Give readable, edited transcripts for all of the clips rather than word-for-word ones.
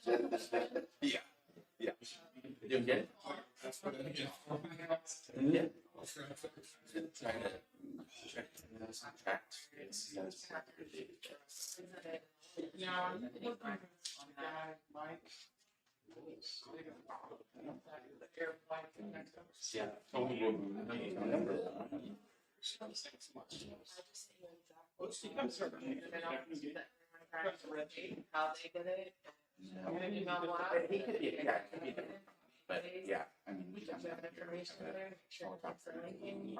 Yeah. Yeah. You okay? Yeah. How they did it. But yeah, I mean, We got that information there. Sure, it's a linking.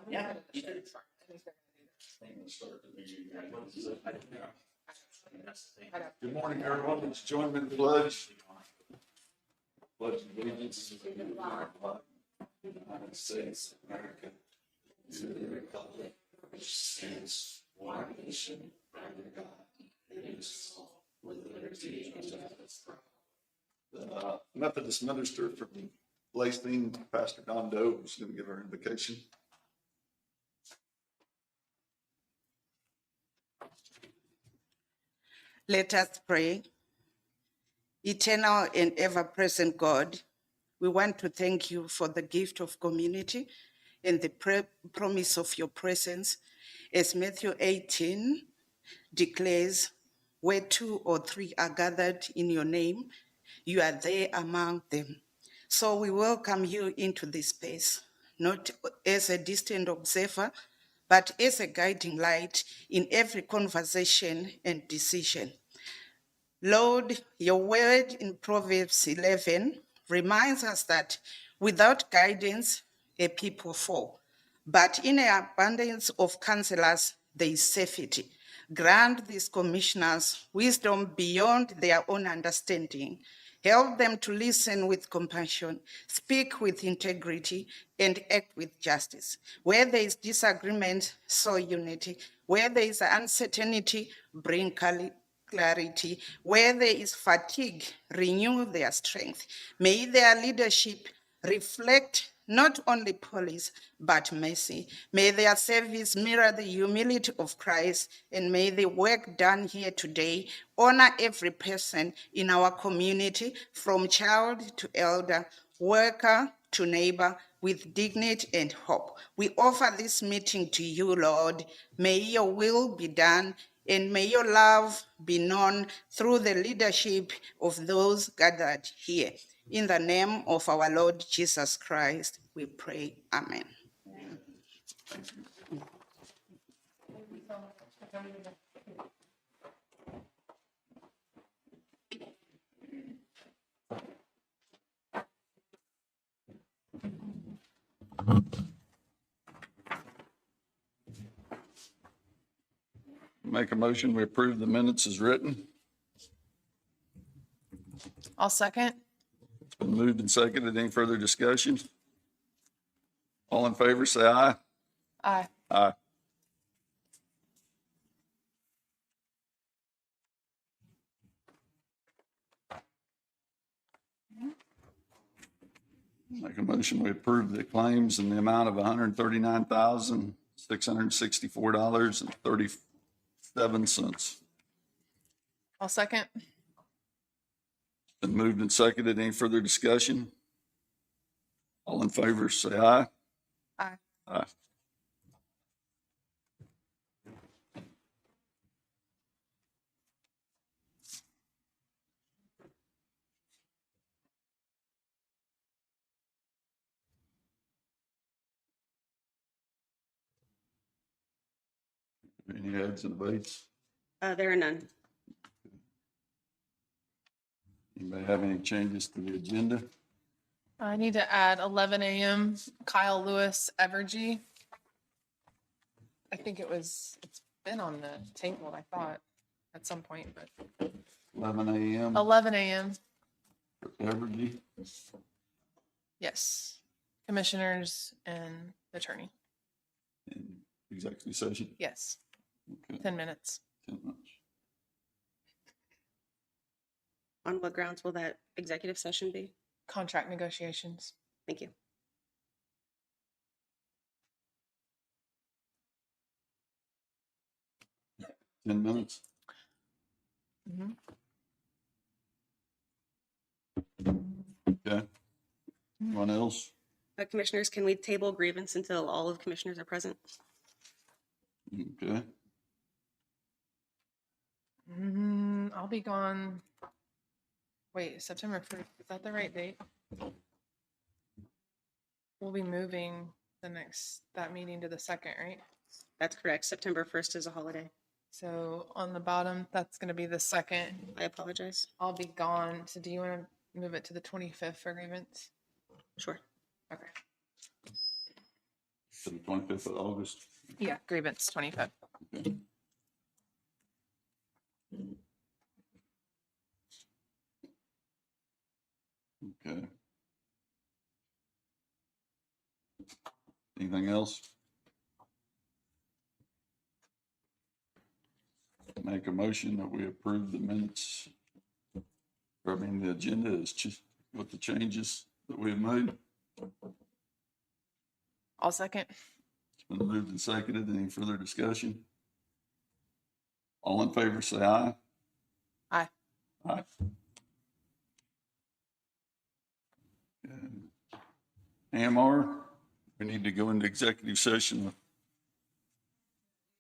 Yeah. You did. Good morning, everyone. Let's join me in the pledge. Pledge allegiance to the flag of the United States of America, to the republic which stands one nation under God, indivisible, with liberty and justice for all. The Methodist minister from Lacey, Pastor Don Doe, is going to give our invocation. Let us pray. Eternal and ever-present God, we want to thank you for the gift of community and the promise of your presence. As Matthew 18 declares, where 2 or 3 are gathered in your name, you are there among them. So we welcome you into this space, not as a distant observer, but as a guiding light in every conversation and decision. Lord, your word in Proverbs 11 reminds us that without guidance, a people fall. But in an abundance of counselors, there is safety. Grant these commissioners wisdom beyond their own understanding. Help them to listen with compassion, speak with integrity, and act with justice. Where there is disagreement, sow unity. Where there is uncertainty, bring clarity. Where there is fatigue, renew their strength. May their leadership reflect not only policy, but mercy. May their service mirror the humility of Christ, and may the work done here today honor every person in our community, from child to elder, worker to neighbor, with dignity and hope. We offer this meeting to you, Lord. May your will be done, and may your love be known through the leadership of those gathered here. In the name of our Lord Jesus Christ, we pray. Amen. Make a motion, we approve the minutes as written. I'll second. It's been moved and seconded. Any further discussion? All in favor, say aye. Aye. Aye. Make a motion, we approve the claims in the amount of $139,664.37. I'll second. Been moved and seconded. Any further discussion? All in favor, say aye. Aye. Aye. Any heads and debates? There are none. Anybody have any changes to the agenda? I need to add 11 a.m. Kyle Lewis Evergy. I think it's been on the table, I thought, at some point, but 11 a.m. 11 a.m. for Evergy. Yes. Commissioners and attorney. In executive session. Yes. Okay, 10 minutes. 10 minutes. On what grounds will that executive session be? Contract negotiations. Thank you. 10 minutes. Mhm. Okay. Anyone else? Commissioners, can we table grievance until all of commissioners are present? Okay. I'll be gone. Wait, September 1st. Is that the right date? We'll be moving that meeting to the 2nd, right? That's correct. September 1st is a holiday. So on the bottom, that's going to be the 2nd. I apologize. I'll be gone. So do you want to move it to the 25th for grievance? Sure. Okay. To the 25th of August. Yeah, grievance 25th. Okay. Okay. Anything else? Make a motion that we approve the minutes. I mean, the agenda is just with the changes that we have made. I'll second. It's been moved and seconded. Any further discussion? All in favor, say aye. Aye. Aye. AMR, we need to go into executive session.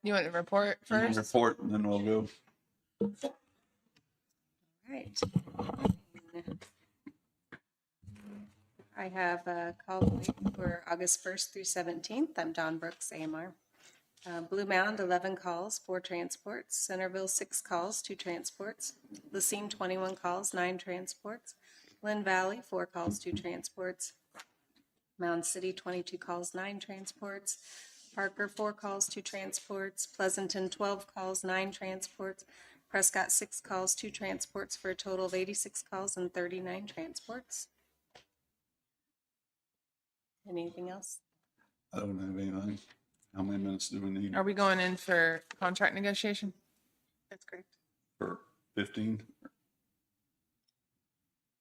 You want to report You can first? report and then we'll go. Right. I have a call for August 1st through 17th. I'm Dawn Brooks, AMR. Blue Mound, 11 calls, 4 transports. Centerville, 6 calls, 2 transports. Lacine, 21 calls, 9 transports. Linn Valley, 4 calls, 2 transports. Mound City, 22 calls, 9 transports. Parker, 4 calls, 2 transports. Pleasanton, 12 calls, 9 transports. Prescott, 6 calls, 2 transports, for a total of 86 calls and 39 transports. Anything else? I don't have anything. How many minutes do we need Are we going in for contract negotiation? That's correct. for 15?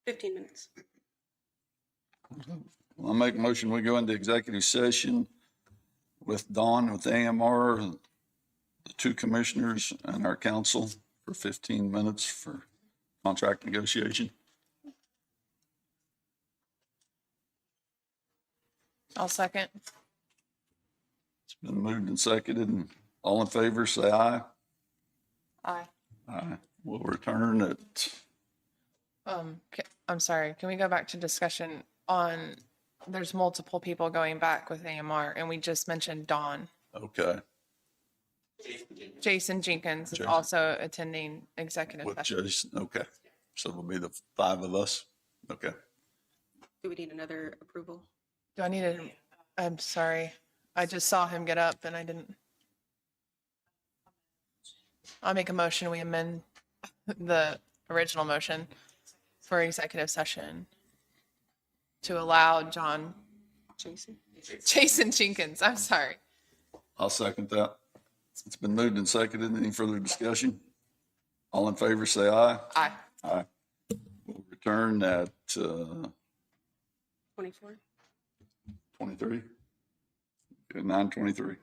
15 minutes. Well, I'll make a motion. We go into executive session with Dawn, with AMR, the 2 commissioners and our council for 15 minutes for contract negotiation. I'll second. It's been moved and seconded, and all in favor, say aye. Aye. Aye. We'll return at, I'm sorry. Can we go back to discussion on, there's multiple people going back with AMR and we just mentioned Dawn. okay, Jason Jenkins is Jason. also attending executive with session. Jason, okay. So it'll be the 5 of us, okay. Do we need another approval? Do I need I'm sorry. I just saw him get up and I didn't. I'll make a motion. We amend the original motion for executive session to allow Jason Jenkins. I'm sorry. I'll second that. It's been moved and seconded. Any further discussion? All in favor, say aye. Aye. Aye. We'll return at 24? 23. Okay, 9:23.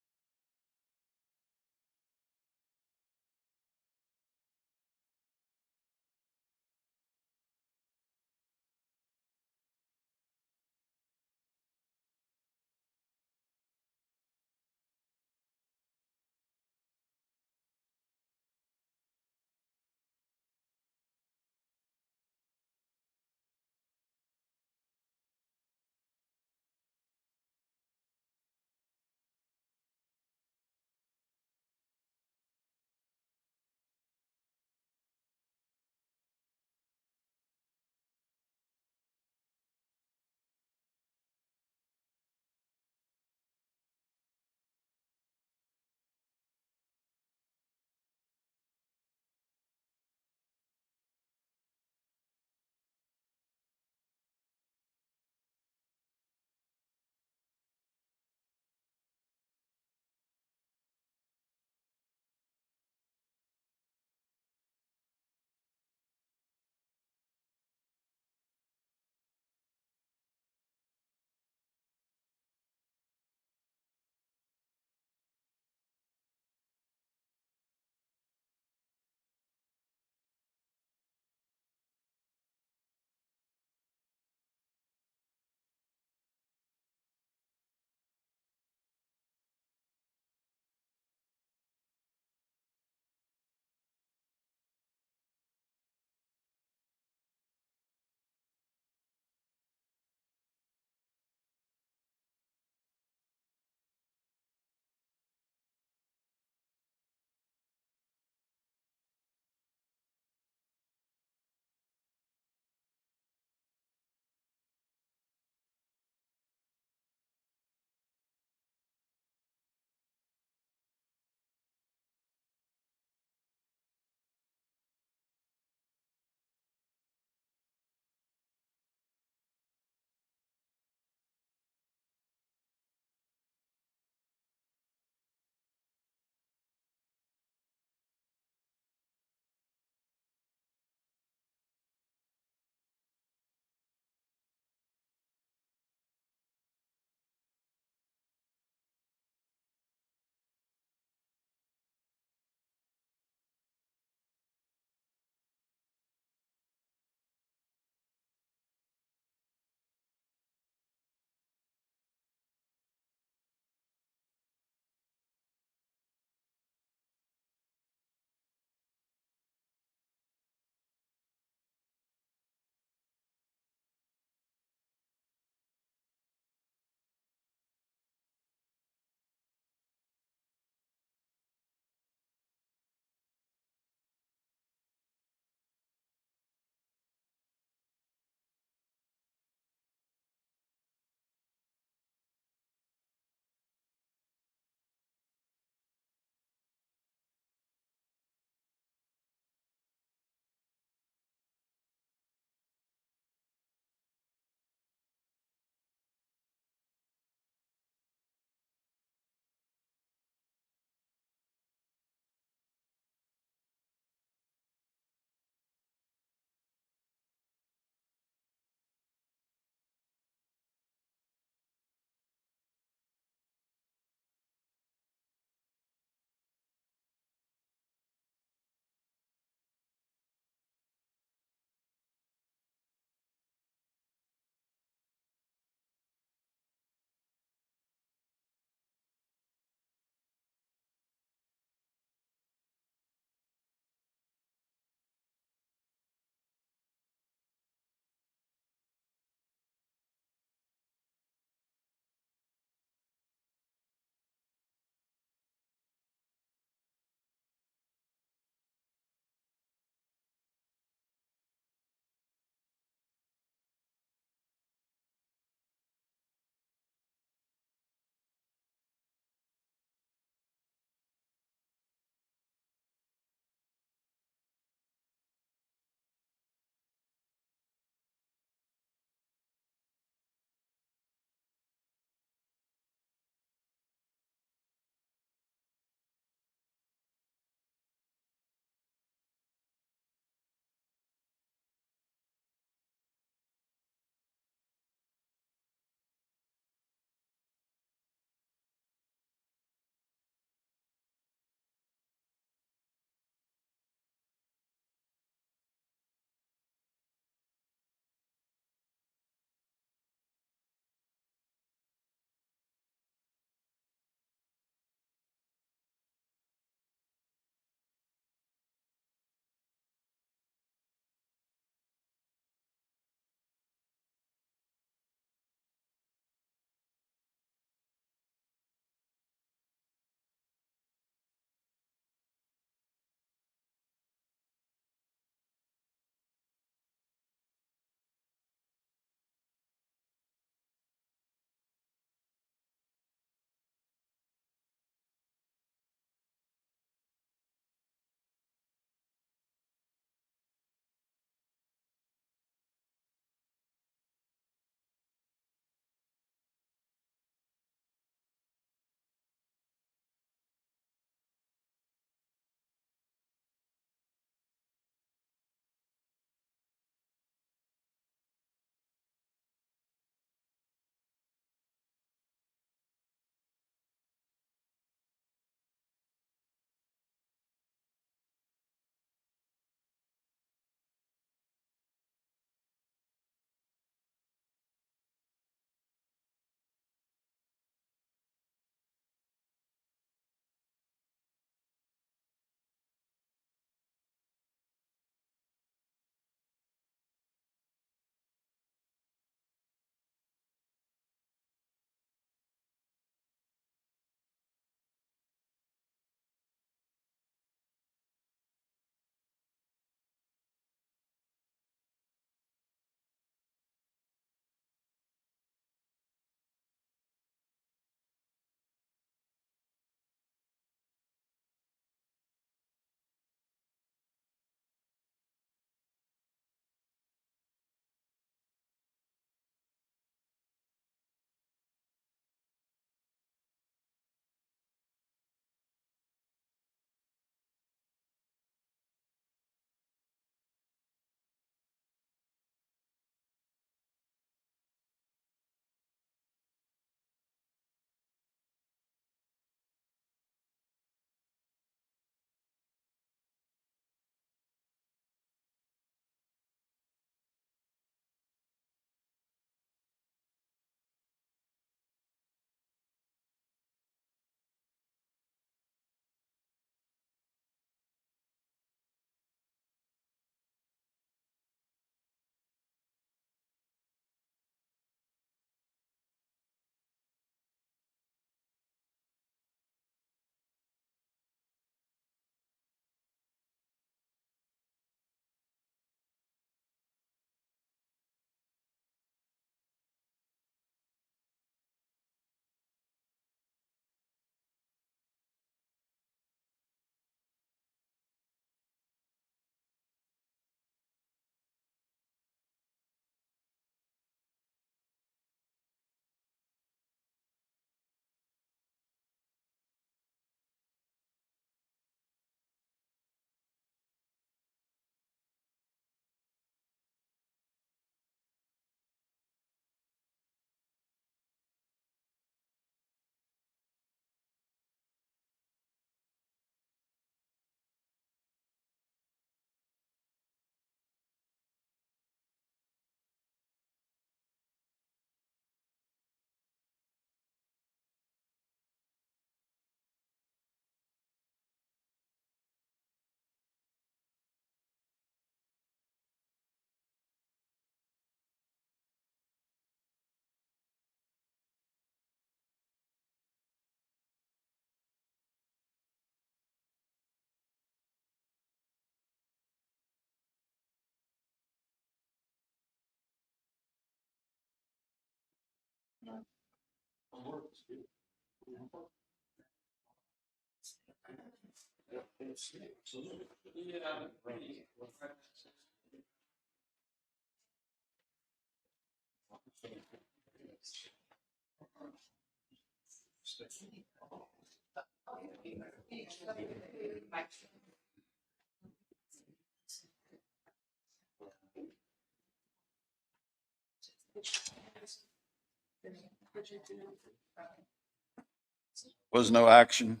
Was no action.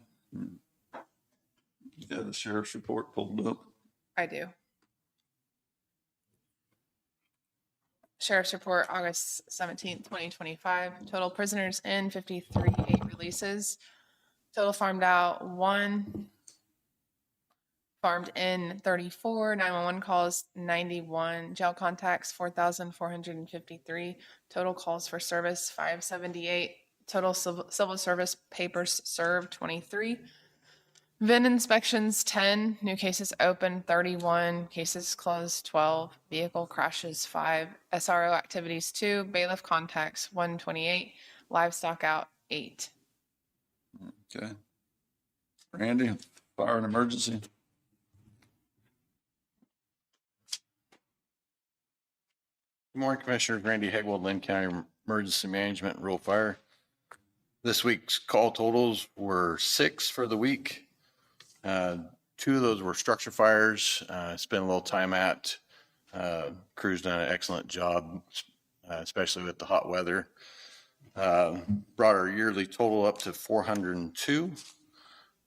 Yeah, the sheriff's report pulled up. I do. Sheriff's Report, August 17th, 2025. Total prisoners in 53, 8 releases. Total farmed out 1. Farmed in 34, 911 calls 91, jail contacts 4,453. Total calls for service 578. Total civil service papers served 23. VIN inspections 10, new cases open 31, cases closed 12, vehicle crashes 5, SRO activities 2, bailiff contacts 128, livestock out 8. Okay. Randy, fire and emergency. Good morning, Commissioners. Randy Hegwold, Linn County Emergency Management and Rural Fire. This week's call totals were 6 for the week. 2 of those were structure fires. Spent a little time at. Crew's done an excellent job, especially with the hot weather. Brought our yearly total up to 402.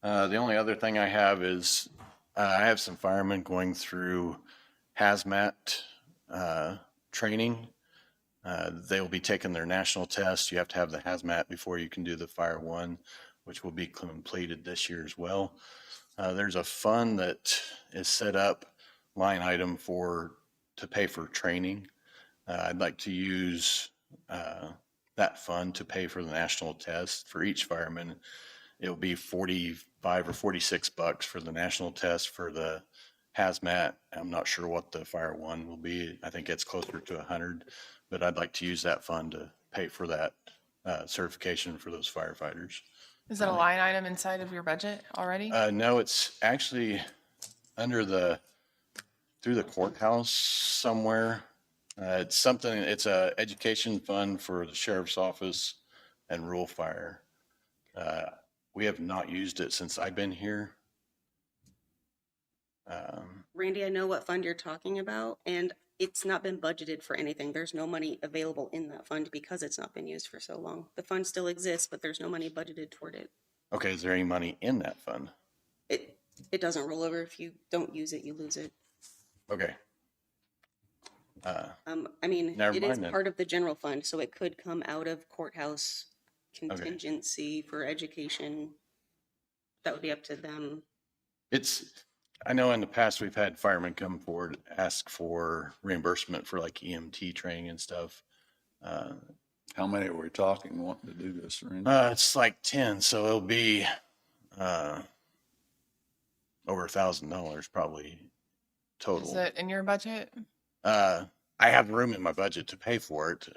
The only other thing I have is I have some firemen going through hazmat training. They will be taking their national test. You have to have the hazmat before you can do the Fire 1, which will be completed this year as well. There's a fund that is set up, line item to pay for training. I'd like to use that fund to pay for the national test for each fireman. It will be $45 or $46 for the national test. For the hazmat, I'm not sure what the Fire 1 will be. I think it's closer to 100, but I'd like to use that fund to pay for that certification for those firefighters. Is that a line item inside of your budget already? No, it's actually through the courthouse somewhere. It's a education fund for the sheriff's office and rural fire. We have not used it since I've been here. Randy, I know what fund you're talking about, and it's not been budgeted for anything. There's no money available in that fund because it's not been used for so long. The fund still exists, but there's no money budgeted toward it. Okay, is there any money in that fund? It doesn't roll over. If you don't use it, you lose it. Okay. I mean, Never it is mind then. part of the general fund, so it could come out of courthouse contingency for education. That would be up to them. I know in the past we've had firemen come forward, ask for reimbursement for like EMT training and stuff. How many are we talking wanting to do this, Randy? It's like 10, so it'll be over $1,000 probably total. Is it in your budget? I have room in my budget to pay for it,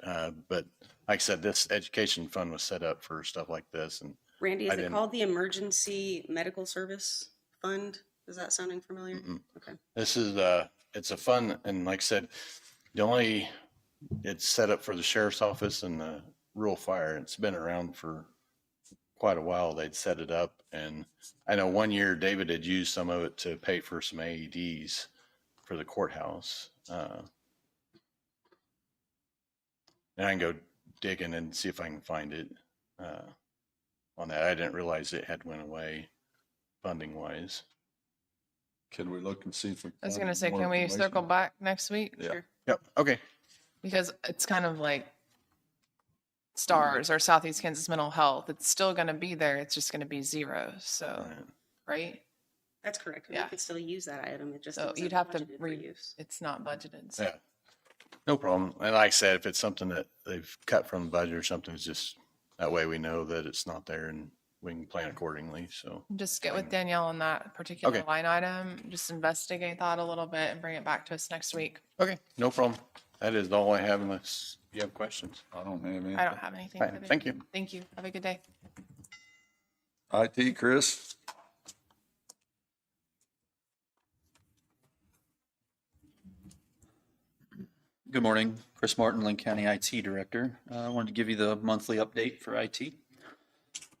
but like I said, this education fund was set up for stuff like this. And Randy, is I it didn't- called the Emergency Medical Service Fund? Is that sounding familiar? Mm-mm. Okay. This is it's a fund, and like I said, it's set up for the sheriff's office and the rural fire. It's been around for quite a while. They'd set it up, and I know one year David had used some of it to pay for some AEDs for the courthouse. And I can go digging and see if I can find it on that. I didn't realize it had went away funding wise. Can we look and see if we? I was find going to say, more can we information? circle back next week? Yeah. Sure. Yep. Okay. Because it's kind of like STARS or Southeast Kansas Mental Health. It's still going to be there. It's just going to be 0. So, right? That's correct. Yeah. We could still use that item. It just So wasn't you'd have to budgeted for use. it's not budgeted. So. Yeah. No problem. And like I said, if it's something that they've cut from the budget or something, it's just that way we know that it's not there and we can plan accordingly. So Just get with Danielle on that particular Okay. line item. Just investigate that a little bit and bring it back to us next week. okay, no problem. That is all I have unless you have questions. I don't have anything. I don't have anything. All right, further. thank you. Thank you. Have a good day. IT, Chris? Good morning, Chris Martin, Linn County IT Director. I wanted to give you the monthly update for IT.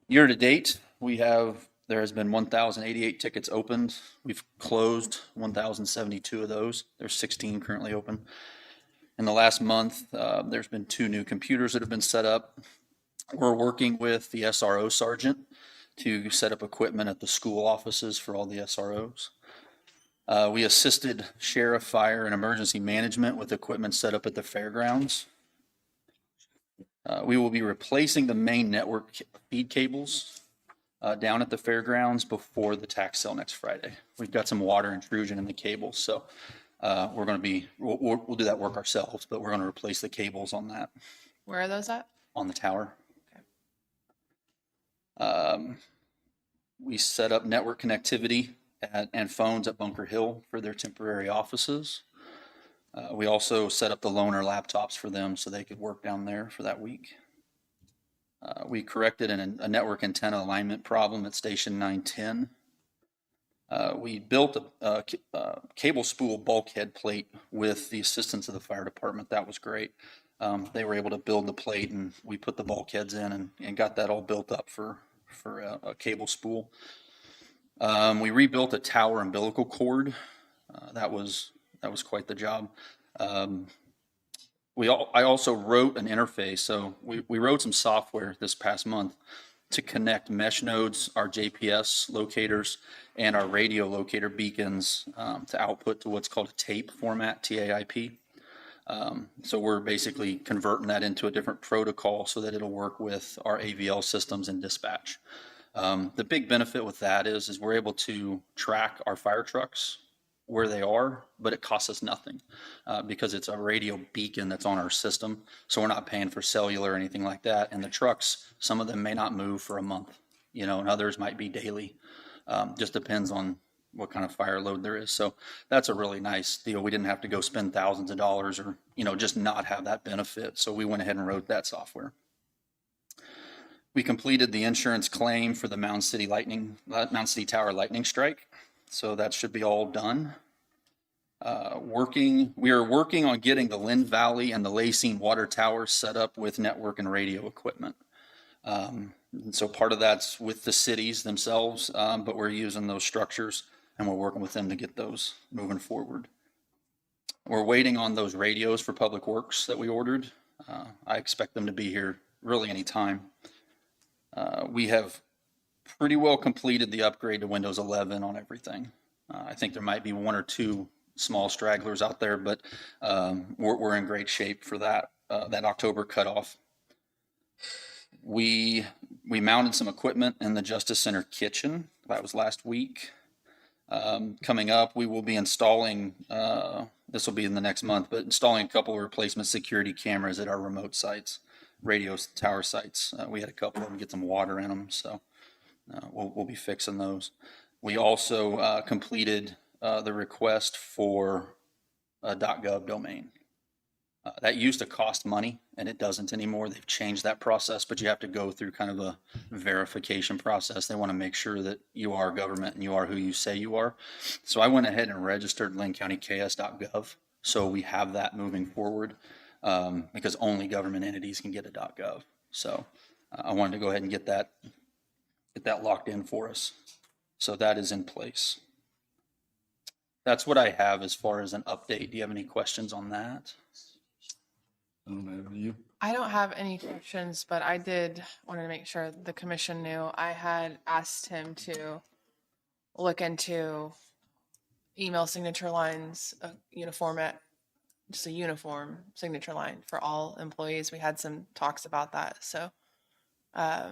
Year to date, there has been 1,088 tickets opened. We've closed 1,072 of those. There's 16 currently open. In the last month, there's been 2 new computers that have been set up. We're working with the SRO sergeant to set up equipment at the school offices for all the SROs. We assisted sheriff, fire, and emergency management with equipment set up at the fairgrounds. We will be replacing the main network feed cables down at the fairgrounds before the tax sale next Friday. We've got some water intrusion in the cables, so we'll do that work ourselves, but we're going to replace the cables on that, Where are those at? on the tower. We set up network connectivity and phones at Bunker Hill for their temporary offices. We also set up the loaner laptops for them so they could work down there for that week. We corrected a network antenna alignment problem at Station 910. We built a cable spool bulkhead plate with the assistance of the fire department. That was great. They were able to build the plate, and we put the bulkheads in and got that all built up for a cable spool. We rebuilt a tower umbilical cord. That was quite the job. I also wrote an interface. So we wrote some software this past month to connect mesh nodes, our JPS locators, and our radio locator beacons to output to what's called a tape format, TAIP. So we're basically converting that into a different protocol so that it'll work with our AVL systems and dispatch. The big benefit with that is we're able to track our fire trucks where they are, but it costs us nothing because it's a radio beacon that's on our system. So we're not paying for cellular or anything like that. And the trucks, some of them may not move for a month, and others might be daily. Just depends on what kind of fire load there is. So that's a really nice deal. We didn't have to go spend thousands of dollars or, just not have that benefit. So we went ahead and wrote that software. We completed the insurance claim for the Mountain City Tower lightning strike. So that should be all done. We are working on getting the Lynn Valley and the Lacine water towers set up with network and radio equipment. And so part of that's with the cities themselves, but we're using those structures and we're working with them to get those moving forward. We're waiting on those radios for Public Works that we ordered. I expect them to be here really any time. We have pretty well completed the upgrade to Windows 11 on everything. I think there might be 1 or 2 small stragglers out there, but we're in great shape for that October cutoff. We mounted some equipment in the Justice Center kitchen. That was last week. Coming up, we will be installing, this will be in the next month, but installing a couple of replacement security cameras at our remote sites, radio tower sites. We had a couple of them get some water in them, so we'll be fixing those. We also completed the request for a .gov domain. That used to cost money, and it doesn't anymore. They've changed that process, but you have to go through kind of a verification process. They want to make sure that you are government and you are who you say you are. So I went ahead and registered linncountyks.gov. So we have that moving forward because only government entities can get a .gov. So I wanted to go ahead and get that locked in for us. So that is in place. That's what I have as far as an update. Do you have any questions on that? I don't have you. I don't have any questions, but I wanted to make sure the commission knew. I had asked him to look into email signature lines, just a uniform signature line for all employees. We had some talks about that. So I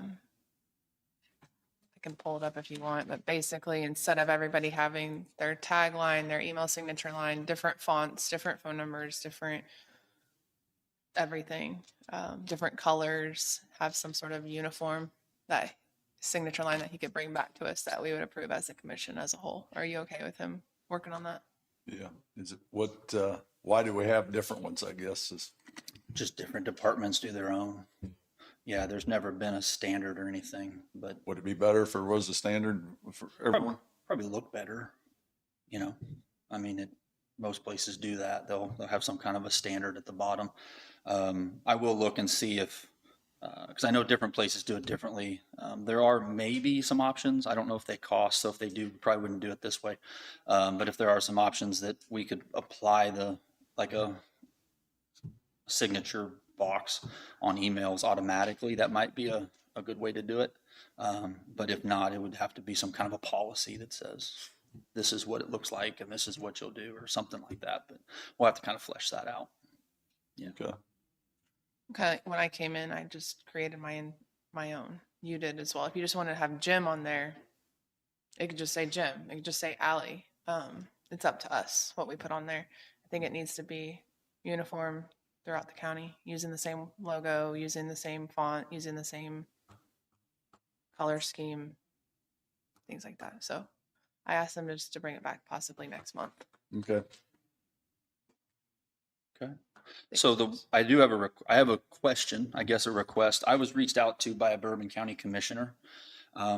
can pull it up if you want, but basically instead of everybody having their tagline, their email signature line, different fonts, different phone numbers, different everything, different colors, have some sort of uniform, that signature line that he could bring back to us that we would approve as a commission as a whole. Are you okay with him working on that? Yeah. Is it what Why do we have different ones, I guess, is, Just different departments do their own. Yeah, there's never been a standard or anything, but would it be better if it was a standard for everyone? probably look better, you know? I mean, most places do that. They'll have some kind of a standard at the bottom. I will look and see if, because I know different places do it differently. There are maybe some options. I don't know if they cost, so if they do, we probably wouldn't do it this way. But if there are some options that we could apply like a signature box on emails automatically, that might be a good way to do it. But if not, it would have to be some kind of a policy that says, this is what it looks like and this is what you'll do, or something like that. But we'll have to kind of flesh that out. Okay. Okay, when I came in, I just created my own. You did as well. If you just wanted to have Jim on there, it could just say Jim. It could just say Allie. It's up to us what we put on there. I think it needs to be uniform throughout the county, using the same logo, using the same font, using the same color scheme, things like that. So I asked them just to bring it back possibly next month. Okay. Okay. So I do have I have a question, I guess a request. I was reached out to by a Bourbon County commissioner.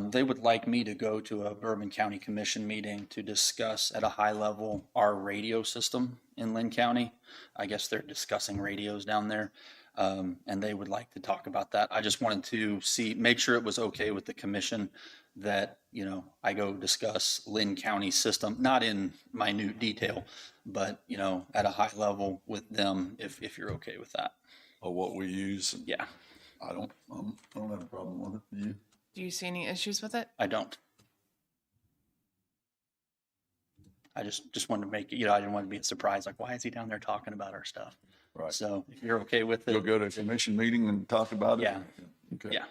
They would like me to go to a Bourbon County Commission meeting to discuss at a high level our radio system in Linn County. I guess they're discussing radios down there. And they would like to talk about that. I just wanted to make sure it was okay with the commission that, you know, I go discuss Linn County system, not in minute detail, but, you know, at a high level with them, if you're okay with that. Or what we use. Yeah, I don't have a problem with it. You? Do you see any issues with it? I don't. I just wanted to make, you know, I didn't want to be a surprise, like, why is he down there talking about our stuff? Right. So if you're okay with it. You'll go to a commission meeting and talk about it? Yeah. Okay. Yeah.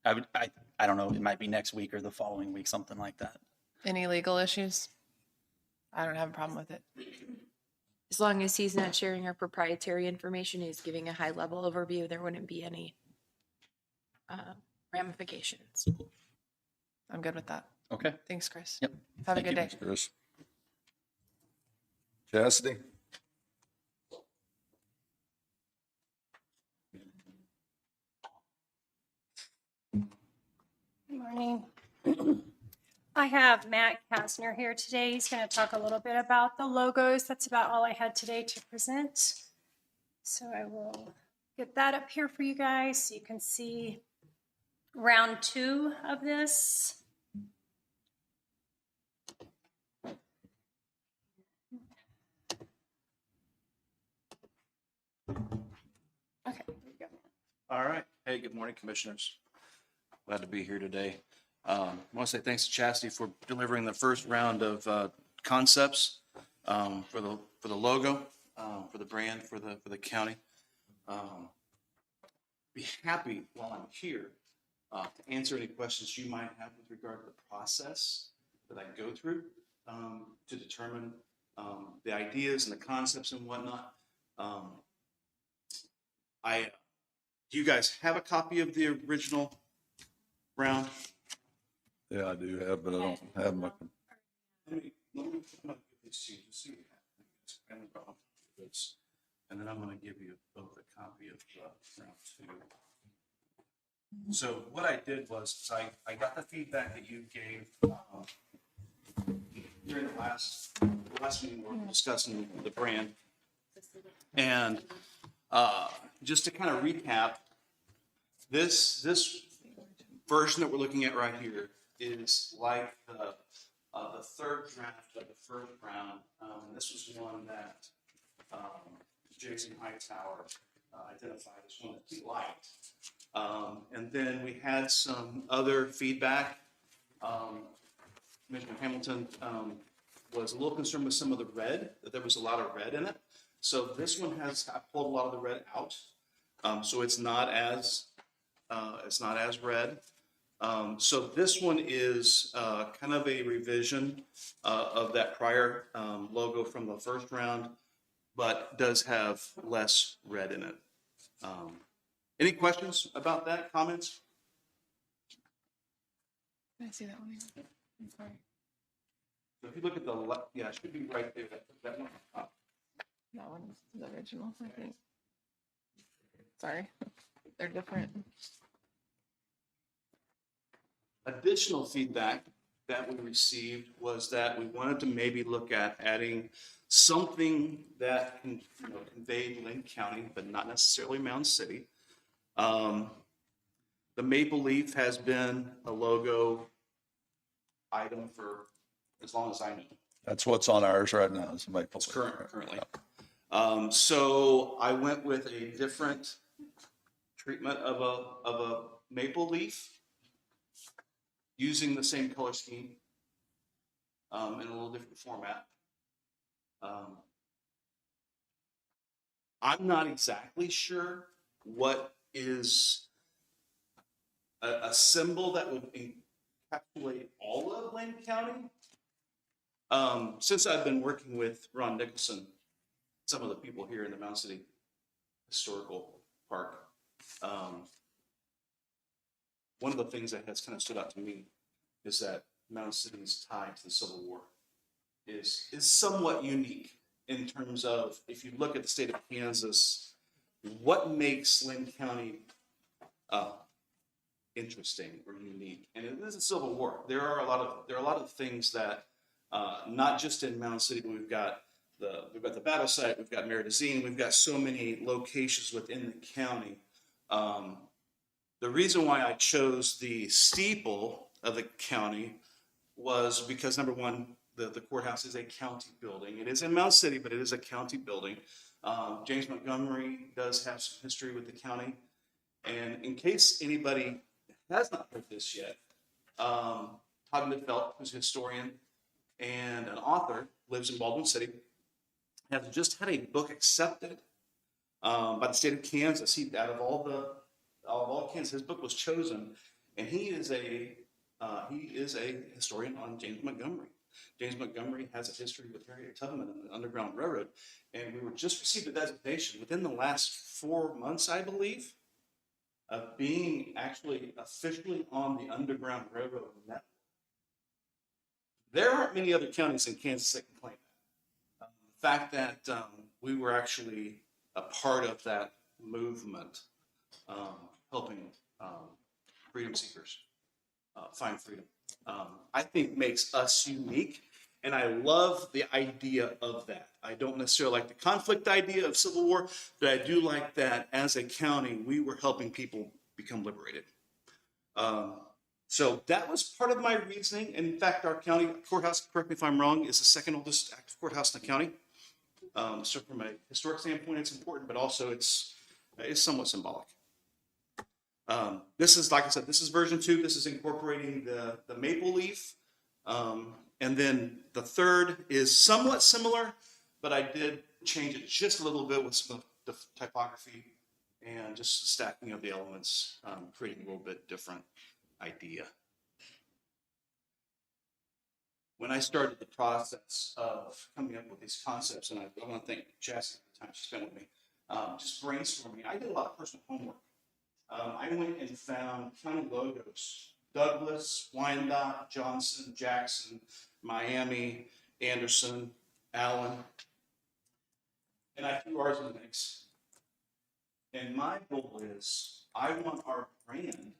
I don't know, it might be next week or the following week, something like that. Any legal issues? I don't have a problem with it. As long as he's not sharing our proprietary information, he's giving a high level overview, there wouldn't be any ramifications. I'm good with that. Okay. Thanks, Chris. Yep. Have a Thank good you, day. Chris. Chastity? Good morning. I have Matt Kastner here today. He's going to talk a little bit about the logos. That's about all I had today to present. So I will get that up here for you guys so you can see round 2 of this. Okay, there you go. All right. Hey, good morning, commissioners. Glad to be here today. I want to say thanks to Chastity for delivering the first round of concepts for the logo, for the brand, for the county. Be happy while I'm here to answer any questions you might have with regard to the process that I go through to determine the ideas and the concepts and whatnot. Do you guys have a copy of the original round? Yeah, I do have, but I don't have my, Let me give these to you, just so you have it. And then I'm gonna give you both a copy of round 2. So what I did was, I got the feedback that you gave during the last meeting, we were discussing the brand. And just to kind of recap, this version that we're looking at right here is like the third draft of the first round. This was one that Jason Hightower identified as one that he liked. And then we had some other feedback. Commissioner Hamilton was a little concerned with some of the red, that there was a lot of red in it. So this one I pulled a lot of the red out. So it's not as red. So this one is kind of a revision of that prior logo from the first round, but does have less red in it. Any questions about that? Comments? Can I see that one again? I'm sorry. So if you look at the left, yeah, it should be right there. That one. That one's the original, I think. Sorry, they're different. Additional feedback that we received was that we wanted to maybe look at adding something that can, convey Linn County, but not necessarily Mound City. The maple leaf has been a logo item for as long as I know. That's what's on ours right now. It's maple. It's currently. So I went with a different treatment of a maple leaf using the same color scheme in a little different format. I'm not exactly sure what is a symbol that would encapsulate all of Linn County. Since I've been working with Ron Nicholson, some of the people here in the Mound City Historical Park, one of the things that has kind of stood out to me is that Mound City's tie to the Civil War is somewhat unique in terms of, if you look at the state of Kansas, what makes Linn County interesting or unique, and it is a Civil War. There are a lot of things that not just in Mound City, but we've got the battle site, we've got Meridazine, we've got so many locations within the county. The reason why I chose the steeple of the county was because, number one, the courthouse is a county building. It is in Mound City, but it is a county building. James Montgomery does have some history with the county. And in case anybody has not heard this yet, Todd Midfeld, who's a historian and an author, lives in Baldwin City, has just had a book accepted by the state of Kansas. Out of all Kansas, his book was chosen, and he is a historian on James Montgomery. James Montgomery has a history with Harriet Tubman and the Underground Railroad, and we were just received a designation within the last 4 months, I believe, of being actually officially on the Underground Railroad network. There aren't many other counties in Kansas that can claim that. The fact that we were actually a part of that movement, helping freedom seekers find freedom, I think makes us unique. And I love the idea of that. I don't necessarily like the conflict idea of Civil War, but I do like that as a county, we were helping people become liberated. So that was part of my reasoning. And in fact, our county courthouse, correct me if I'm wrong, is the second oldest active courthouse in the county. So from a historic standpoint, it's important, but also it's somewhat symbolic. This is, like I said, this is version 2. This is incorporating the maple leaf. And then the third is somewhat similar, but I did change it just a little bit with some of the typography and just stacking of the elements, creating a little bit different idea. When I started the process of coming up with these concepts, and I want to thank Chassie for the time she spent with me, just brainstorming, I did a lot of personal homework. I went and found county logos: Douglas, Wyandotte, Johnson, Jackson, Miami, Anderson, Allen, and I threw ours in the mix. And my goal is, I want our brand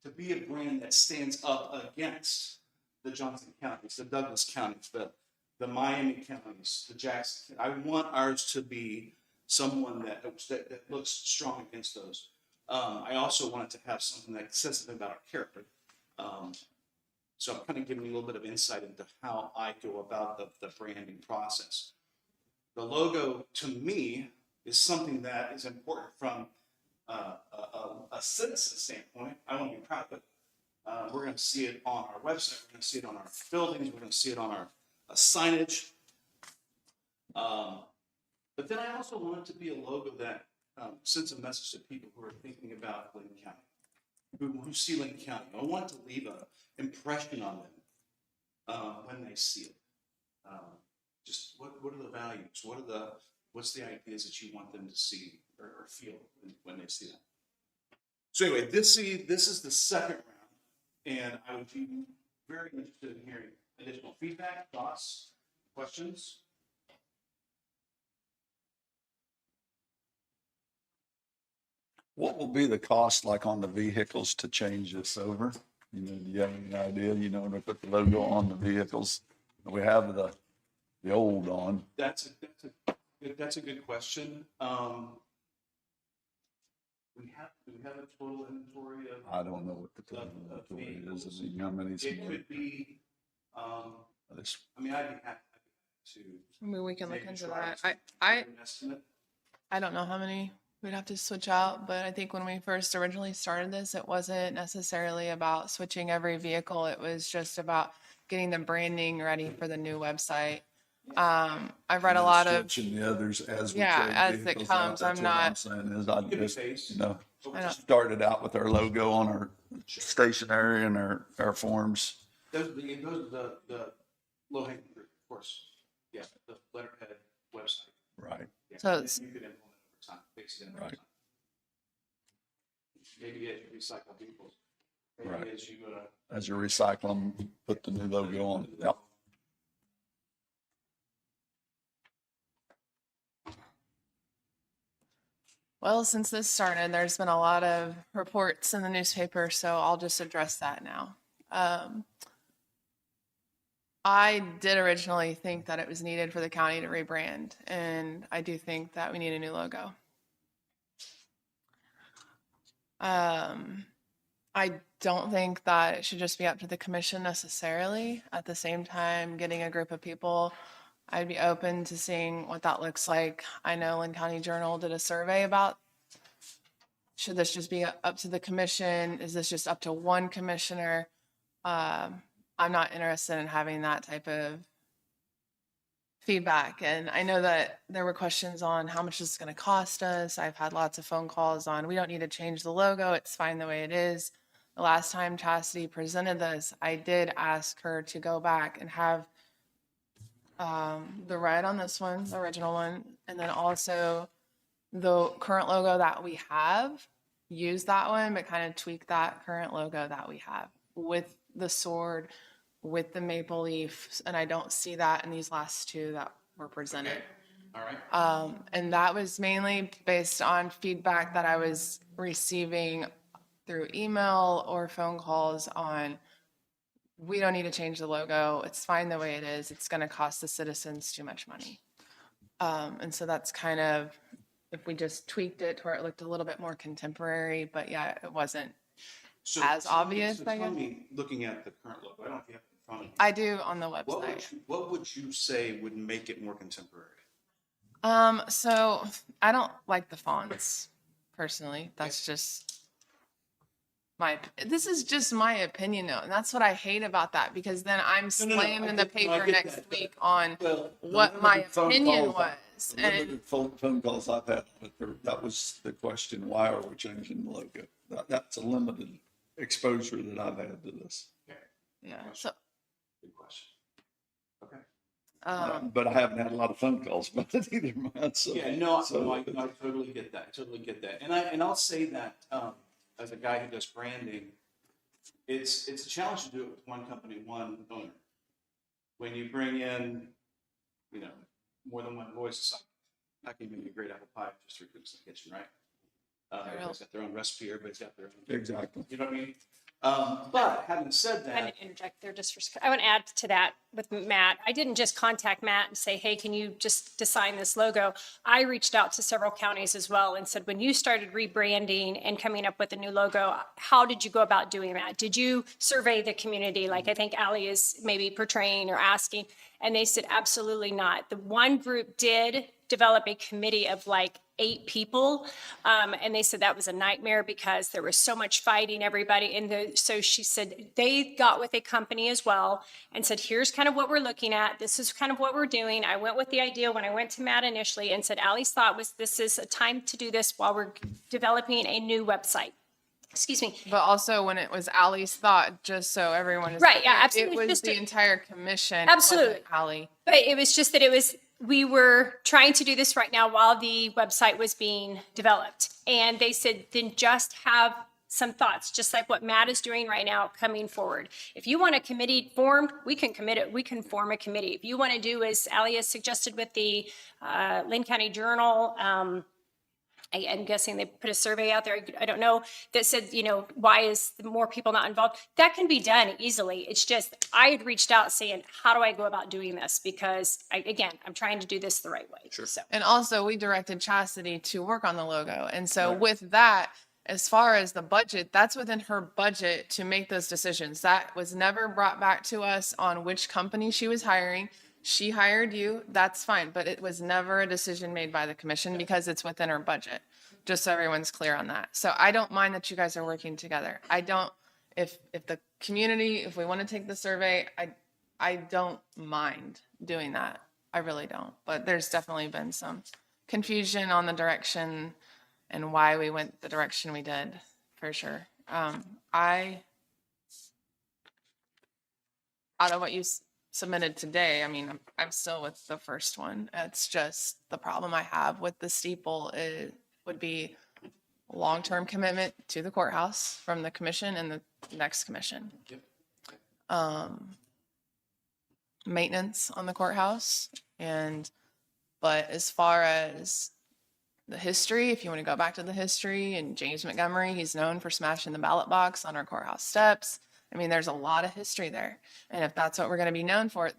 to be a brand that stands up against the Johnson counties, the Douglas counties, the Miami counties, the Jackson. I want ours to be someone that looks strong against those. I also wanted to have something that says something about our character. So I'm kind of giving you a little bit of insight into how I go about the branding process. The logo, to me, is something that is important from a citizen standpoint. I want to be proud of it. We're going to see it on our website. We're going to see it on our buildings. We're going to see it on our signage. But then I also want it to be a logo that sends a message to people who are thinking about Linn County, who see Linn County. I want to leave an impression on them when they see it. Just what are the values? What's the ideas that you want them to see or feel when they see that? So anyway, this is the second round, and I would be very interested in hearing additional feedback, thoughts, questions. What will be the cost like on the vehicles to change this over? You know, do you have any idea, you know, to put the logo on the vehicles? We have the old on. That's a good question. Do we have a total inventory of? I don't know what the total inventory is. I mean, how many? It could be, This- I mean, I'd be happy to. I mean, we can look maybe into try that. to I get an estimate. I don't know how many we'd have to switch out, but I think when we first originally started this, it wasn't necessarily about switching every vehicle. It was just about getting the branding ready for the new website. I've read a lot of, Switching the others as we Yeah, trade as it vehicles out. comes. That's I'm what not- saying is I Give it just, face. you know, I don't- started out with our logo on our stationery and our forms. Those are the low hanging fruit, of course. Yeah, the letterhead website. Right. Yeah, So and it's- you could implement over time, fix it over Right. time. Maybe as you recycle vehicles. Right. Maybe as you, As you recycle them, put the new logo on. Yep. well, since this started, there's been a lot of reports in the newspaper, so I'll just address that now. I did originally think that it was needed for the county to rebrand, and I do think that we need a new logo. I don't think that it should just be up to the commission necessarily. At the same time, getting a group of people, I'd be open to seeing what that looks like. I know Linn County Journal did a survey about, should this just be up to the commission? Is this just up to one commissioner? I'm not interested in having that type of feedback. And I know that there were questions on how much this is going to cost us. I've had lots of phone calls on, we don't need to change the logo. It's fine the way it is. The last time Chastity presented this, I did ask her to go back and have the red on this one, the original one, and then also the current logo that we have, use that one, but kind of tweak that current logo that we have with the sword, with the maple leaf. And I don't see that in these last two that were presented. Okay. All right. And that was mainly based on feedback that I was receiving through email or phone calls on, we don't need to change the logo. It's fine the way it is. It's going to cost the citizens too much money. And so that's kind of, if we just tweaked it to where it looked a little bit more contemporary, but yeah, it wasn't as obvious, So I tell guess. me, looking at the current logo, I don't know if you have it in front of you. I do on the What website. what would you say would make it more contemporary? So I don't like the fonts personally. That's just this is just my opinion though. And that's what I hate about that, because then I'm no, slammed I in the get- no, I paper get next that, week on Well, the what my limited phone opinion calls- was. the And limited phone calls I've had, that was the question, why are we changing the logo? That's a limited exposure that I've had to this. yeah, so, Good question. Okay. But I haven't had a lot of phone calls about it either, man. So, Yeah, no, so- no, I totally get that. I totally get that. And I'll say that, as a guy who does branding, it's a challenge to do it with one company, one owner. When you bring in, you know, more than one voice, it's like, how can you make a great apple pie with just three cooks in the kitchen, right? Everybody's got their own recipe, everybody's got their own. Exactly. You know what I mean? But having said I'm that, going to interject there just for, I want to add to that with Matt. I didn't just contact Matt and say, hey, can you just design this logo? I reached out to several counties as well and said, when you started rebranding and coming up with a new logo, how did you go about doing that? Did you survey the community? Like I think Ally is maybe portraying or asking. And they said, absolutely not. The one group did develop a committee of like 8 people. And they said that was a nightmare because there was so much fighting everybody. And so she said they got with a company as well and said, here's kind of what we're looking at. This is kind of what we're doing. I went with the idea when I went to Matt initially and said, Ally's thought was this is a time to do this while we're developing a new website. Excuse me. but also when it was Ally's thought, just so everyone is Right, yeah, clear, absolutely. It was Just the a- entire commission. Absolutely. Wasn't Ally. But it was just that we were trying to do this right now while the website was being developed. And they said, then just have some thoughts, just like what Matt is doing right now coming forward. If you want a committee formed, we can commit it. We can form a committee. If you want to do as Ally has suggested with the Linn County Journal I'm guessing they put a survey out there, I don't know, that said, why is more people not involved? That can be done easily. It's just, I had reached out saying, how do I go about doing this? Because I'm trying to do this the right way. Sure. So, And also, we directed Chastity to work on the logo. And so with that, as far as the budget, that's within her budget to make those decisions. That was never brought back to us on which company she was hiring. She hired you, that's fine, but it was never a decision made by the commission because it's within her budget, just so everyone's clear on that. So I don't mind that you guys are working together. I don't, if the community, if we want to take the survey, I don't mind doing that. I really don't. But there's definitely been some confusion on the direction and why we went the direction we did, for sure. Out of what you submitted today, I mean, I'm still with the first one. It's just the problem I have with the steeple would be long-term commitment to the courthouse from the commission and the next commission. Maintenance on the courthouse. But as far as the history, if you want to go back to the history, and James Montgomery, he's known for smashing the ballot box on our courthouse steps. I mean, there's a lot of history there. And if that's what we're going to be known for,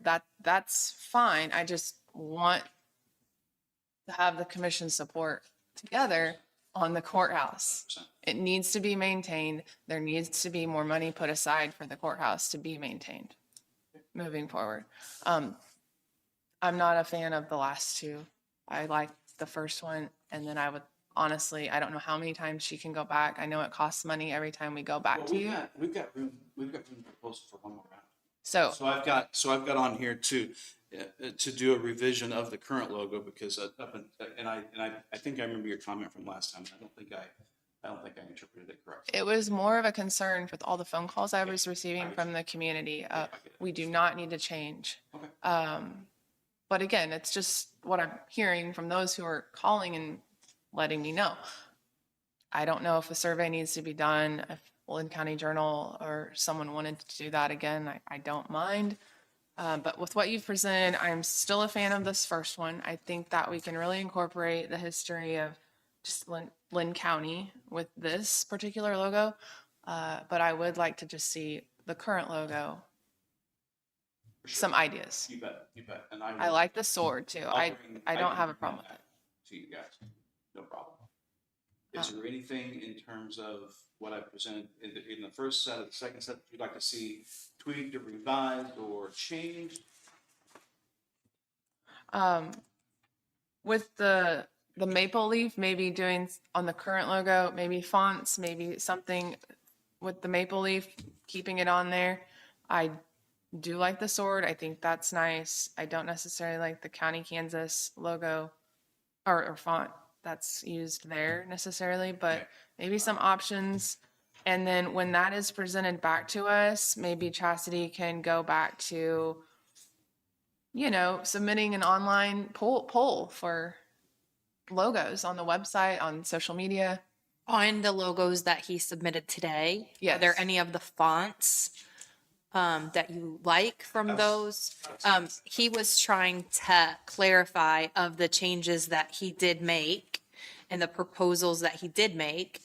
that's fine. I just want to have the commission support together on the courthouse. It needs to be maintained. There needs to be more money put aside for the courthouse to be maintained moving forward. I'm not a fan of the last two. I like the first one. And then I would honestly, I don't know how many times she can go back. I know it costs money every time we go back to you. We've got room to post for one more round. So I've got on here to do a revision of the current logo because I think I remember your comment from last time. I don't think I interpreted it correctly. it was more of a concern with all the phone calls I was receiving from the community. We do not need to change. Okay. But again, it's just what I'm hearing from those who are calling and letting me know. I don't know if a survey needs to be done, if Linn County Journal or someone wanted to do that again, I don't mind. But with what you've presented, I'm still a fan of this first one. I think that we can really incorporate the history of just Linn County with this particular logo. But I would like to just see the current logo. Some ideas. You bet. And I like the sword too. I don't have a problem with it. To you guys, no problem. Is there anything in terms of what I presented in the first set, or the second set, that you'd like to see tweaked or revised or changed? With the maple leaf, maybe doing on the current logo, maybe fonts, maybe something with the maple leaf, keeping it on there. I do like the sword. I think that's nice. I don't necessarily like the County Kansas logo or font that's used there necessarily, but maybe some options. And then when that is presented back to us, maybe Chastity can go back to, submitting an online poll for logos on the website, on social media. On the logos that he submitted today, Yes. are there any of the fonts that you like from those? He was trying to clarify of the changes that he did make and the proposals that he did make.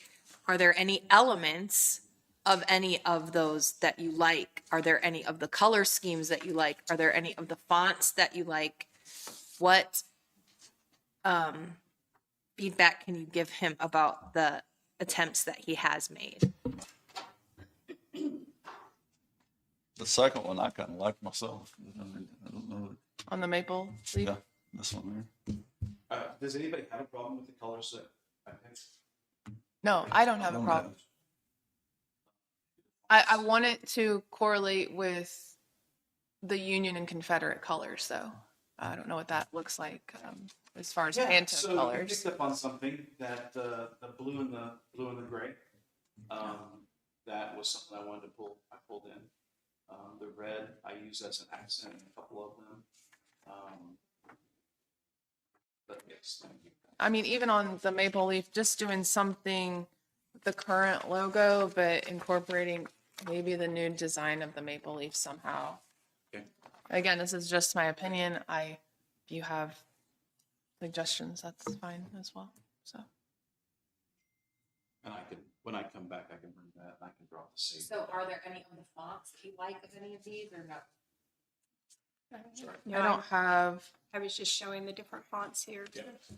Are there any elements of any of those that you like? Are there any of the color schemes that you like? Are there any of the fonts that you like? What feedback can you give him about the attempts that he has made? The second one, I kind of like myself. I don't know. On the maple leaf? Yeah, this one there. Does anybody have a problem with the colors that I picked? No, I don't have a problem. I want it to correlate with the Union and Confederate colors, though. I don't know what that looks like as far as Pantone so colors. I picked up on something that the blue and the gray. That was something I wanted to pull. I pulled in. The red I use as an accent in a couple of them. But yes, thank you. I mean, even on the maple leaf, just doing something with the current logo, but incorporating maybe the new design of the maple leaf somehow. Okay. Again, this is just my opinion. If you have suggestions, that's fine as well. So And when I come back, I can bring that and I can draw the same. So are there any of the fonts that you like of any of these or no? I don't have, I was just showing the different fonts here.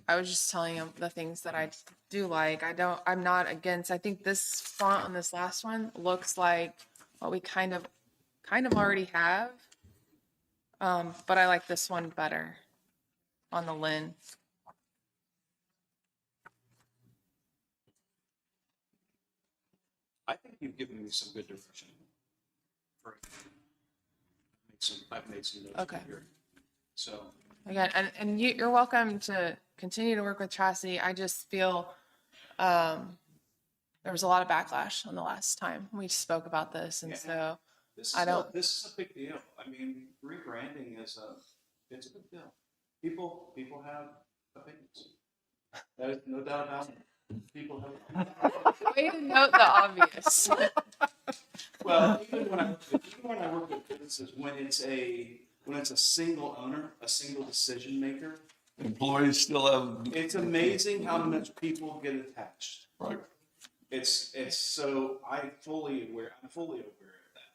I was just telling him the things that I do like. I'm not against, I think this font on this last one looks like what we kind of already have. But I like this one better on the Linn. I think you've given me some good direction. I've made some notes Okay. here. So, Again, and you're welcome to continue to work with Chastity. I just feel there was a lot of backlash on the last time we spoke about this, and Yeah. so this I don't. This is a big deal. I mean, rebranding it's a big deal. People have opinions. That is no doubt about it. People have. Way to note the obvious. Well, even when I work with businesses, when it's a single owner, a single decision maker, Employees still have, it's amazing how much people get attached. right, It's so I'm fully aware of that.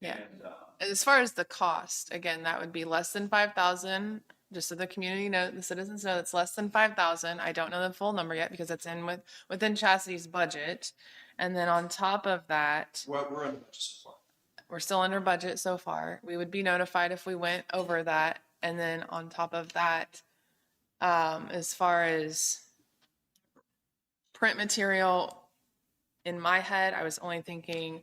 Yeah. And As far as the cost, again, that would be less than 5,000. Just so the community know, the citizens know, it's less than 5,000. I don't know the full number yet because it's within Chastity's budget. And then on top of that, we're in the budget so far. we're still under budget so far. We would be notified if we went over that. And then on top of that, as far as print material, in my head, I was only thinking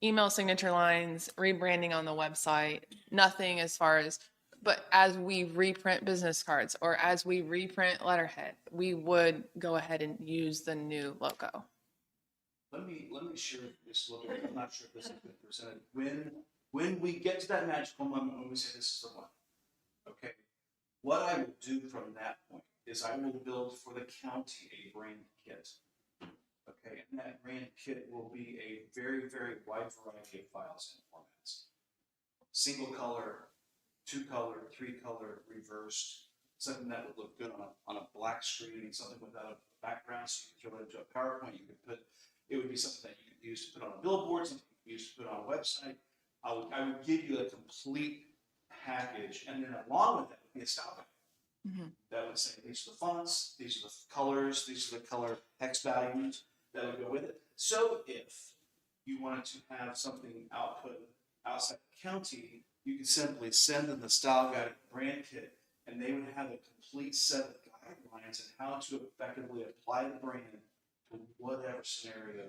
email signature lines, rebranding on the website, nothing as far as, but as we reprint business cards or as we reprint letterhead, we would go ahead and use the new logo. Let me share this a little bit. I'm not sure if this has been presented. When we get to that magical moment when we say this is the one, okay, what I will do from that point is I will build for the county a brand kit. Okay, and that brand kit will be a very, very wide variety of files and formats. Single color, 2-color, 3-color, reversed, something that would look good on a black screen, something without a background, so you can throw it into a PowerPoint. It would be something that you could use to put on a billboard, something you could use to put on a website. I would give you a complete package, and then along with that would be a style guide. Mm-hmm. That would say, these are the fonts, these are the colors, these are the color hex values that would go with it. So if you wanted to have something output outside the county, you could simply send them the style guide brand kit, and they would have a complete set of guidelines on how to effectively apply the brand to whatever scenario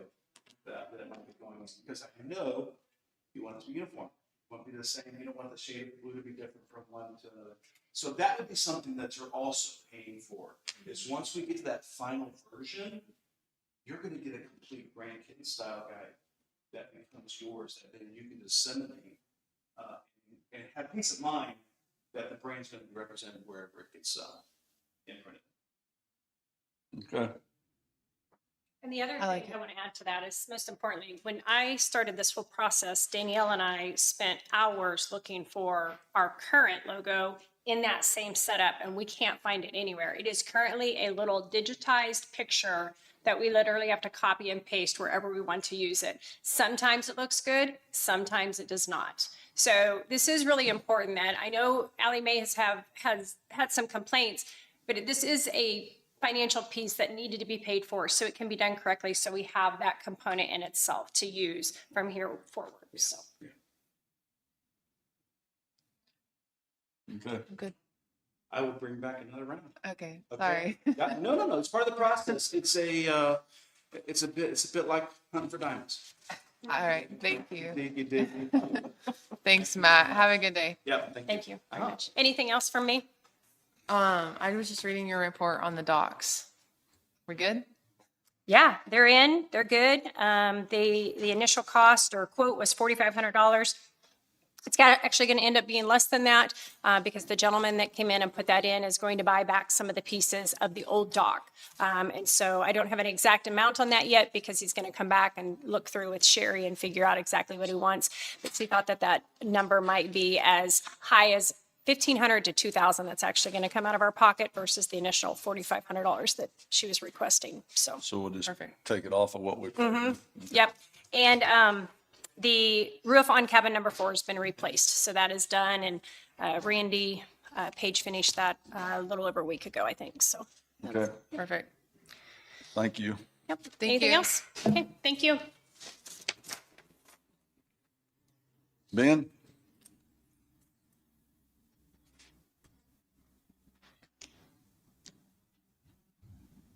that might be going on. Because I know you want it to be uniform. You want it to be the same. You don't want the shade of blue to be different from one to another. So that would be something that you're also paying for. Is once we get to that final version, you're going to get a complete brand kit and style guide that becomes yours, that then you can disseminate and have peace of mind that the brand's going to be represented wherever it gets imprinted. okay. And the other I like thing it. I want to add to that is, most importantly, when I started this whole process, Danielle and I spent hours looking for our current logo in that same setup, and we can't find it anywhere. It is currently a little digitized picture that we literally have to copy and paste wherever we want to use it. Sometimes it looks good, sometimes it does not. So this is really important. That I know Allie Mae has had some complaints, but this is a financial piece that needed to be paid for so it can be done correctly, so we have that component in itself to use from here forward. So Okay. Good. I will bring back another round. Okay. Okay? Sorry. Yeah, no. It's part of the process. It's a bit like hunting for diamonds. All right. Thank you. You did. Thanks, Matt. Have a good day. Yeah. thank you very much. Anything else from me? I was just reading your report on the docks. We good? Yeah, they're in, they're good. The initial cost or quote was $4,500. It's actually going to end up being less than that because the gentleman that came in and put that in is going to buy back some of the pieces of the old dock. And so I don't have an exact amount on that yet because he's going to come back and look through with Sherry and figure out exactly what he wants. But he thought that number might be as high as $1,500 to $2,000 that's actually going to come out of our pocket versus the initial $4,500 that she was requesting, so. So we'll just Perfect. take it off of what we paid. Yep. And the roof on cabin number 4 has been replaced. So that is done. And Randy Page finished that a little over a week ago, I think. So, Okay, Perfect. thank you. yep. Thank Anything you. else? Okay, thank you. Ben?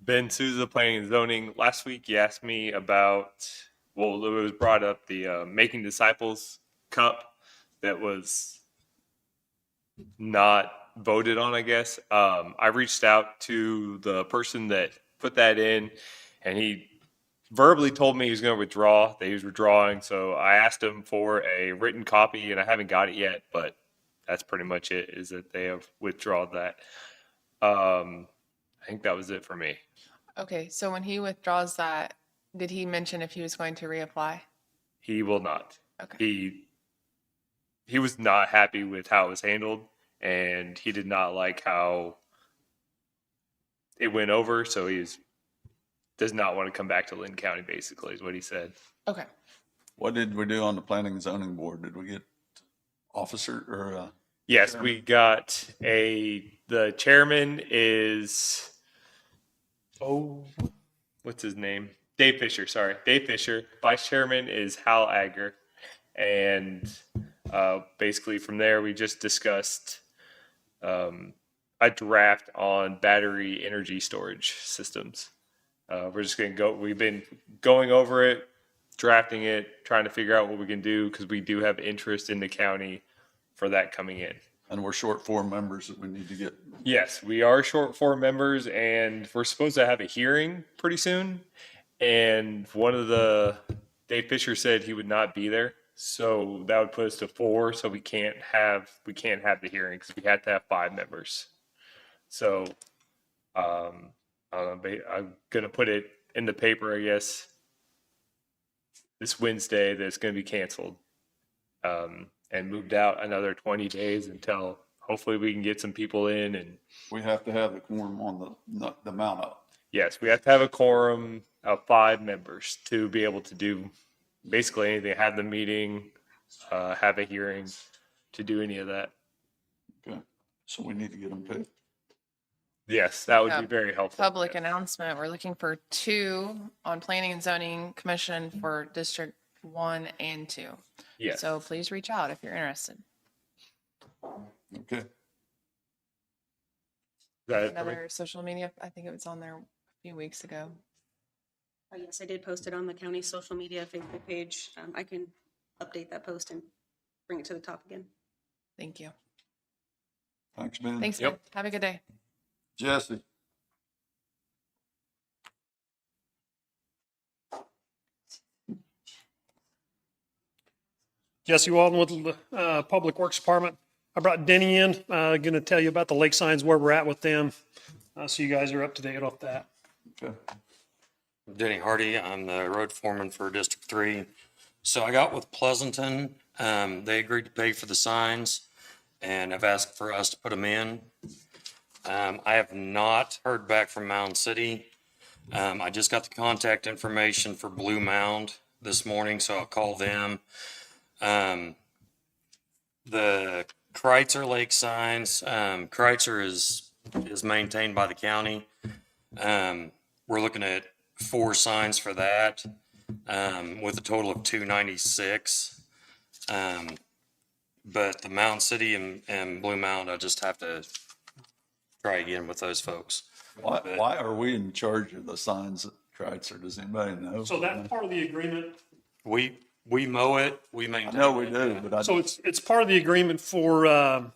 Ben Souza, Planning and Zoning. Last week you asked me about, well, it was brought up the Making Disciples Cup that was not voted on, I guess. I reached out to the person that put that in, and he verbally told me he was going to withdraw, that he was withdrawing. So I asked him for a written copy, and I haven't got it yet, but that's pretty much it, is that they have withdrawn that. I think that was it for me. Okay, so when he withdraws that, did he mention if he was going to reapply? He will not. Okay. He was not happy with how it was handled, and he did not like how it went over. So does not want to come back to Linn County. Basically, is what he said. Okay. What did we do on the planning and zoning board? Did we get officer or? Yes, we got the chairman is, what's his name? Dave Fisher, sorry. Dave Fisher. Vice chairman is Hal Agger. And basically from there, we just discussed a draft on battery energy storage systems. We're just going to we've been going over it, drafting it, trying to figure out what we can do because we do have interest in the county for that coming in. And we're short 4 members that we need to get. Yes, we are short 4 members, and we're supposed to have a hearing pretty soon. And Dave Fisher said he would not be there, so that would put us to 4. So we can't have the hearing because we had to have 5 members. So I don't know, I'm gonna put it in the paper, I guess, this Wednesday that it's gonna be canceled. And moved out another 20 days until hopefully we can get some people in. And We have to have the quorum on the mount up. yes, we have to have a quorum of 5 members to be able to do basically anything, have the meeting, have a hearing, to do any of that. Okay, so we need to get them picked. Yes, that would Yeah. be very helpful. Public announcement. We're looking for 2 on Planning and Zoning Commission for District 1 and 2. Yes. So please reach out if you're interested. Okay, Is that it for me? Another social media, I think it was on there a few weeks ago. Oh, yes, I did post it on the county social media Facebook page. I can update that post and bring it to the top again. Thank you. thanks, Ben. Thanks, Yep. Ben. Have a good day. Jesse? Jesse Walden with the Public Works Department. I brought Denny in, going to tell you about the lake signs, where we're at with them. So you guys are up to date off that. Okay. Denny Hardy, I'm the road foreman for District 3. So I got with Pleasanton. They agreed to pay for the signs and have asked for us to put them in. I have not heard back from Mound City. I just got the contact information for Blue Mound this morning, so I'll call them. The Kreitzer Lake signs, Kreitzer is maintained by the county. We're looking at 4 signs for that, with a total of 296. But the Mound City and Blue Mound, I just have to try again with those folks. Why are we in charge of the signs at Kreitzer? Does anybody know? So that's part of the agreement. We mow it, we maintain. I know we do, but So it's part of the agreement for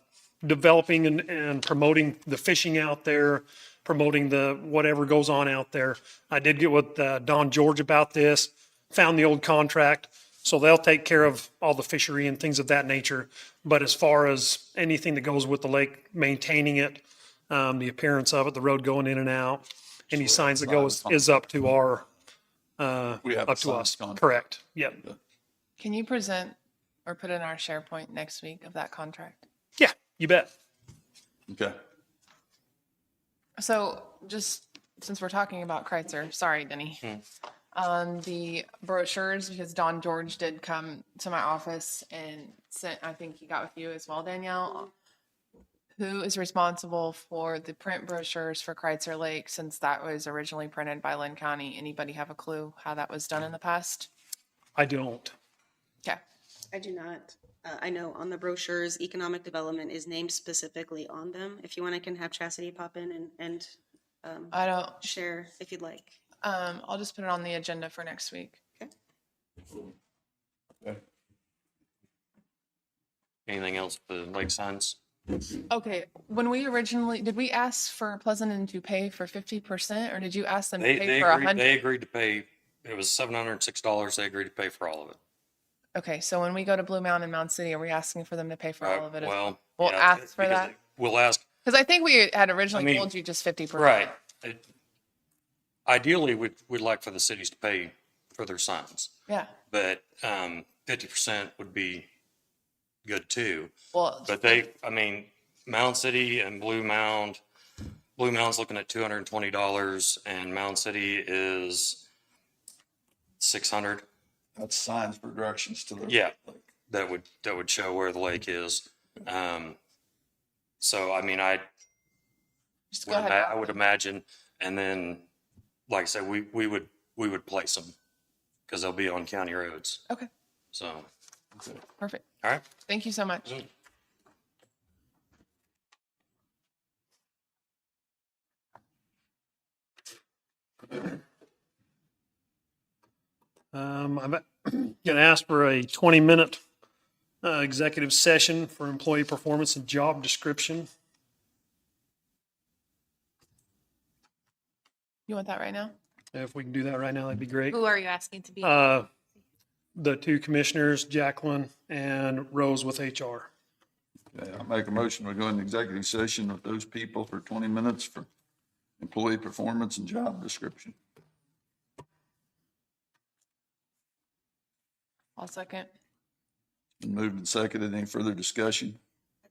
developing and promoting the fishing out there, promoting the whatever goes on out there. I did get with Don George about this, found the old contract. So they'll take care of all the fishery and things of that nature. But as far as anything that goes with the lake, maintaining it, the appearance of it, the road going in and out, any signs that go is up to our, we have up a to us. signs contract. Correct. Yep. Can you present or put in our SharePoint next week of that contract? Yeah, you bet. Okay. So just since we're talking about Kreitzer, sorry, Denny. The brochures, because Don George did come to my office and sent, I think he got with you as well, Danielle. Who is responsible for the print brochures for Kreitzer Lake since that was originally printed by Linn County? Anybody have a clue how that was done in the past? I don't. Okay. I do not. I know on the brochures, economic development is named specifically on them. If you want, I can have Chastity pop in and I don't, share if you'd like. I'll just put it on the agenda for next week. Anything else for the lake signs? Okay, when we originally, did we ask for Pleasanton to pay for 50% or did you ask them to They, pay they for agreed, 100? they agreed to pay, it was $706. They agreed to pay for all of it. Okay, so when we go to Blue Mountain and Mound City, are we asking for them to pay for all of it? Well, We'll yeah, ask for because that? We'll ask. Because I think we had originally I mean, told you just 50%. Right. Ideally, we'd like for the cities to pay for their signs, Yeah, but 50% would be good too. well, But I mean, Mound City and Blue Mound's looking at $220 and Mound City is 600. That's signs for directions to the. Yeah, that would show where the lake is. So I mean, just go ahead. I would imagine, and then, like I said, we would place them because they'll be on county roads. Okay, So, perfect. all right. Thank you so much. I'm going to ask for a 20-minute executive session for employee performance and job description. You want that right now? If we can do that right now, that'd be great. Who are you asking to be? The two commissioners, Jacqueline and Rose with HR. Okay, I'll make a motion. We go into executive session with those people for 20 minutes for employee performance and job description. I'll second. Been moved and seconded. Any further discussion?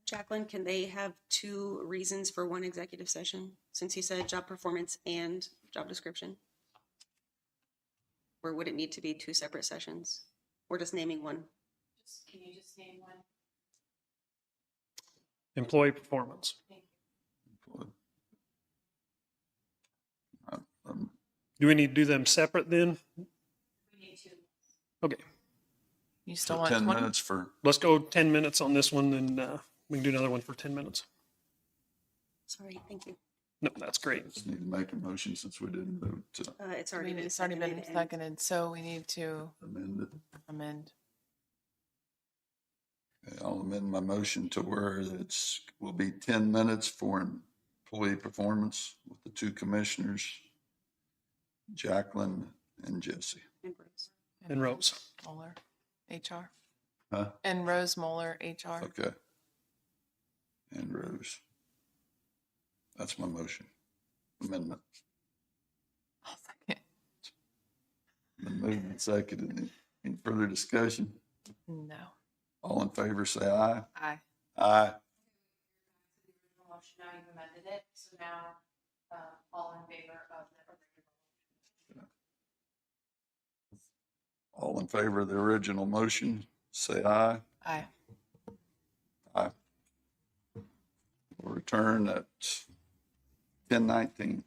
Jacqueline, can they have 2 reasons for one executive session? Since you said job performance and job description? Or would it need to be 2 separate sessions? Or just naming one? Can you just name one? Employee performance. Do we need to do them separate then? We need to. Okay, You still So want 10 20? minutes for, let's go 10 minutes on this one and we can do another one for 10 minutes. Sorry, thank you. No, that's great. just need to make a motion since we didn't vote to It's I already mean, been it's already been seconded and- seconded, so we need to amend it. amend. Okay, I'll amend my motion to where will be 10 minutes for employee performance with the 2 commissioners, Jacqueline and Jesse. and Rose. And Rose. Moeller, HR. Huh? And Rose Moeller, HR. Okay. And Rose. That's my motion. Amendment. I'll second. Been moved and seconded. Any further discussion? No. All in favor, say aye. Aye. Aye. Motion, now you've amended it, so now, all in favor of the. All in favor of the original motion, say aye. Aye. Aye. We'll return at 10:19.